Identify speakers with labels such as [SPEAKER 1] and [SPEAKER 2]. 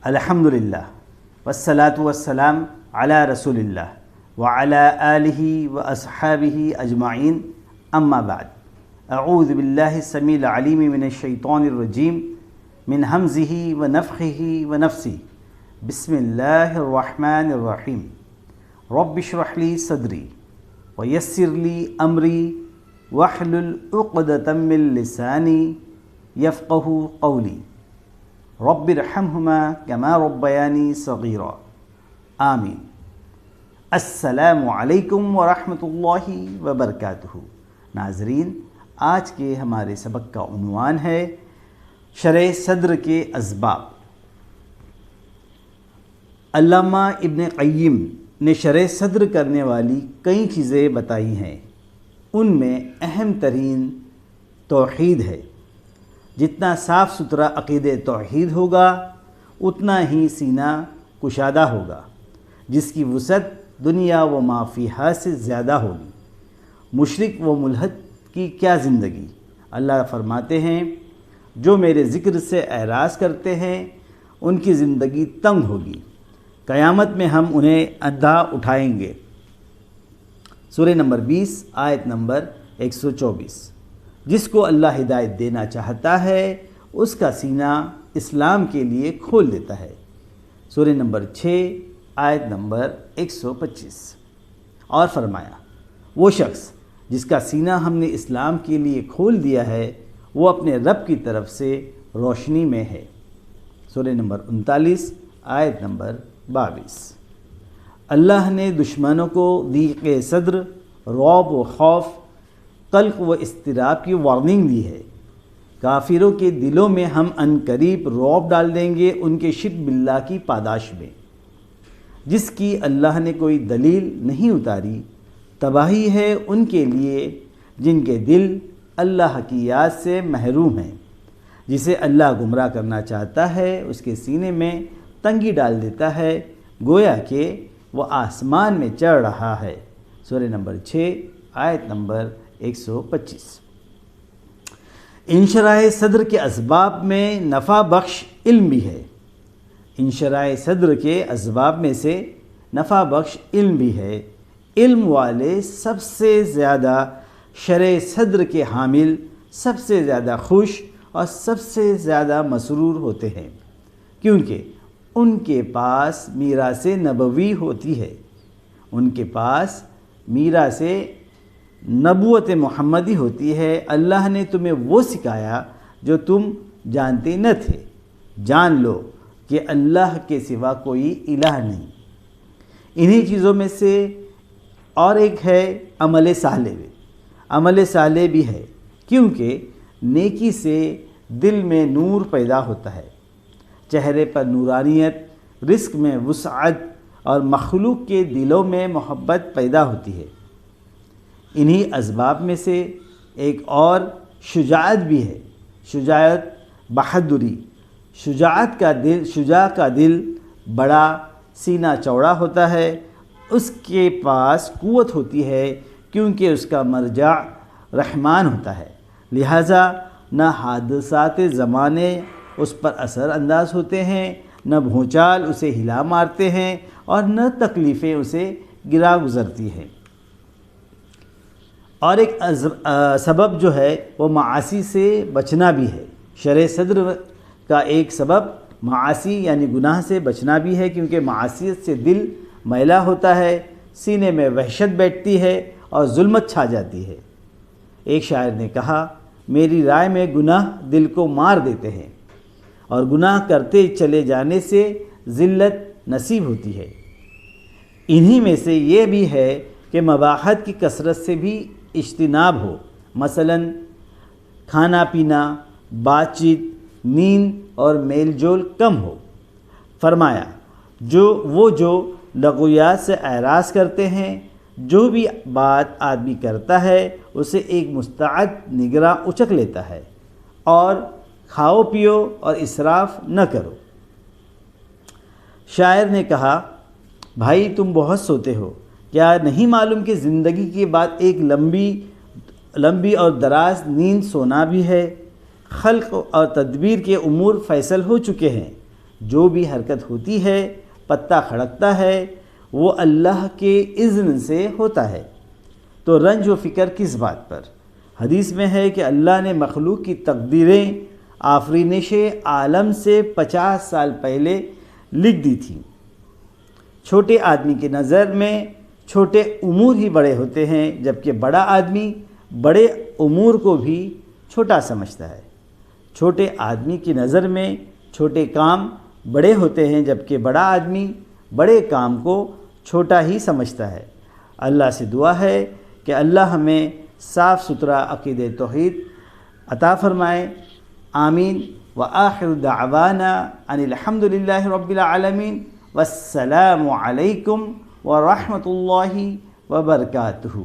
[SPEAKER 1] الحمدللہ والصلاة والسلام علی رسول اللہ وعلی آلہ واصحابہ اجمعین، اما بعد، اعوذ باللہ السمیع العلیم من الشیطان الرجیم من ہمزہ ونفخہ ونفثہ، بسم اللہ الرحمن الرحیم۔ رب اشرح لی صدری ویسر لی امری واحلل عقدۃ من لسانی یفقہوا قولی، رب ارحمہما کما ربیانی صغیرا، آمین۔ السلام علیکم ورحمۃ اللہ وبرکاتہ۔ ناظرین، آج کے ہمارے سبق کا عنوان ہے شرح صدر کے اسباب۔ علامہ ابن قیم نے شرح صدر کرنے والی کئی چیزیں بتائی ہیں، ان میں اہم ترین توحید ہے۔ جتنا صاف ستھرا عقیدہ توحید ہوگا اتنا ہی سینہ کشادہ ہوگا، جس کی وسعت دنیا و ما فیہا سے زیادہ ہوگی۔ مشرک و ملحد کی کیا زندگی! اللہ فرماتے ہیں، جو میرے ذکر سے اعراض کرتے ہیں ان کی زندگی تنگ ہوگی، قیامت میں ہم انہیں اندھا اٹھائیں گے۔ سورہ نمبر 20 آیت نمبر 124۔ جس کو اللہ ہدایت دینا چاہتا ہے اس کا سینہ اسلام کے لیے کھول دیتا ہے۔ سورہ نمبر 6 آیت نمبر 125۔ اور فرمایا، وہ شخص جس کا سینہ ہم نے اسلام کے لیے کھول دیا ہے وہ اپنے رب کی طرف سے روشنی میں ہے۔ سورہ نمبر 39 آیت نمبر 22۔ اللہ نے دشمنوں کو ضیق صدر، رعب و خوف، قلق و اضطراب کی وارننگ دی ہے۔ کافروں کے دلوں میں ہم عنقریب رعب ڈال دیں گے ان کے شرک باللہ کی پاداش میں، جس کی اللہ نے کوئی دلیل نہیں اتاری۔ تباہی ہے ان کے لیے جن کے دل اللہ کی یاد سے محروم ہیں۔ جسے اللہ گمراہ کرنا چاہتا ہے اس کے سینے میں تنگی ڈال دیتا ہے، گویا کہ وہ آسمان میں چڑھ رہا ہے۔ سورہ نمبر 6 آیت نمبر 125۔ انشراح صدر کے اسباب میں نفع بخش علم بھی ہے۔ انشراح صدر کے اسباب میں سے نفع بخش علم بھی ہے۔ علم والے سب سے زیادہ شرح صدر کے حامل، سب سے زیادہ خوش اور سب سے زیادہ مسرور ہوتے ہیں، کیونکہ ان کے پاس میراث نبوی ہوتی ہے۔ ان کے پاس میراث نبوت محمدی ہوتی ہے۔ اللہ نے تمہیں وہ سکھایا جو تم جانتے نہ تھے۔ جان لو کہ اللہ کے سوا کوئی الہ نہیں۔ انہی چیزوں میں سے اور ایک ہے عمل صالح۔ عمل صالح بھی ہے کیونکہ نیکی سے دل میں نور پیدا ہوتا ہے، چہرے پر نورانیت، رزق میں وسعت اور مخلوق کے دلوں میں محبت پیدا ہوتی ہے۔ انہی اسباب میں سے ایک اور شجاعت بھی ہے۔ شجاعت بہادری۔ شجاع کا دل بڑا، سینہ چوڑا ہوتا ہے، اس کے پاس قوت ہوتی ہے کیونکہ اس کا مرجع رحمان ہوتا ہے، لہٰذا نہ حادثات زمانے اس پر اثر انداز ہوتے ہیں، نہ بھونچال اسے ہلا مارتے ہیں اور نہ تکلیفیں اسے گرا گزرتی ہیں۔ اور ایک سبب جو ہے وہ معاصی سے بچنا بھی ہے۔ شرح صدر کا ایک سبب معاصی یعنی گناہ سے بچنا بھی ہے، کیونکہ معاصیت سے دل میلا ہوتا ہے، سینے میں وحشت بیٹھتی ہے اور ظلمت چھا جاتی ہے۔ ایک شاعر نے کہا، میری رائے میں گناہ دل کو مار دیتے ہیں اور گناہ کرتے چلے جانے سے ذلت نصیب ہوتی ہے۔ انہی میں سے یہ بھی ہے کہ مباحث کی کثرت سے بھی اجتناب ہو، مثلا کھانا پینا، بات چیت، نیند اور میل جول کم ہو۔ فرمایا، جو لغویات سے اعراض کرتے ہیں، جو بھی بات آدمی کرتا ہے اسے ایک مستعد نگراں اچک لیتا ہے، اور کھاؤ پیو اور اسراف نہ کرو۔ شاعر نے کہا، بھائی تم بہت سوتے ہو، کیا نہیں معلوم کہ زندگی کے بعد ایک لمبی اور دراز نیند سونا بھی ہے؟ خلق اور تدبیر کے امور فیصل ہو چکے ہیں، جو بھی حرکت ہوتی ہے، پتا کھڑکتا ہے، وہ اللہ کے اذن سے ہوتا ہے، تو رنج و فکر کس بات پر؟ حدیث میں ہے کہ اللہ نے مخلوق کی تقدیریں آفرینش عالم سے 50 سال پہلے لکھ دی تھیں۔ چھوٹے آدمی کی نظر میں چھوٹے امور ہی بڑے ہوتے ہیں، جبکہ بڑا آدمی بڑے امور کو بھی چھوٹا سمجھتا ہے۔ چھوٹے آدمی کی نظر میں چھوٹے کام بڑے ہوتے ہیں، جبکہ بڑا آدمی بڑے کام کو چھوٹا ہی سمجھتا ہے۔ اللہ سے دعا ہے کہ اللہ ہمیں صاف ستھرا عقیدہ توحید عطا فرمائے، آمین۔ وآخر دعوانا ان الحمد للہ رب العالمین، والسلام علیکم ورحمۃ اللہ وبرکاتہ۔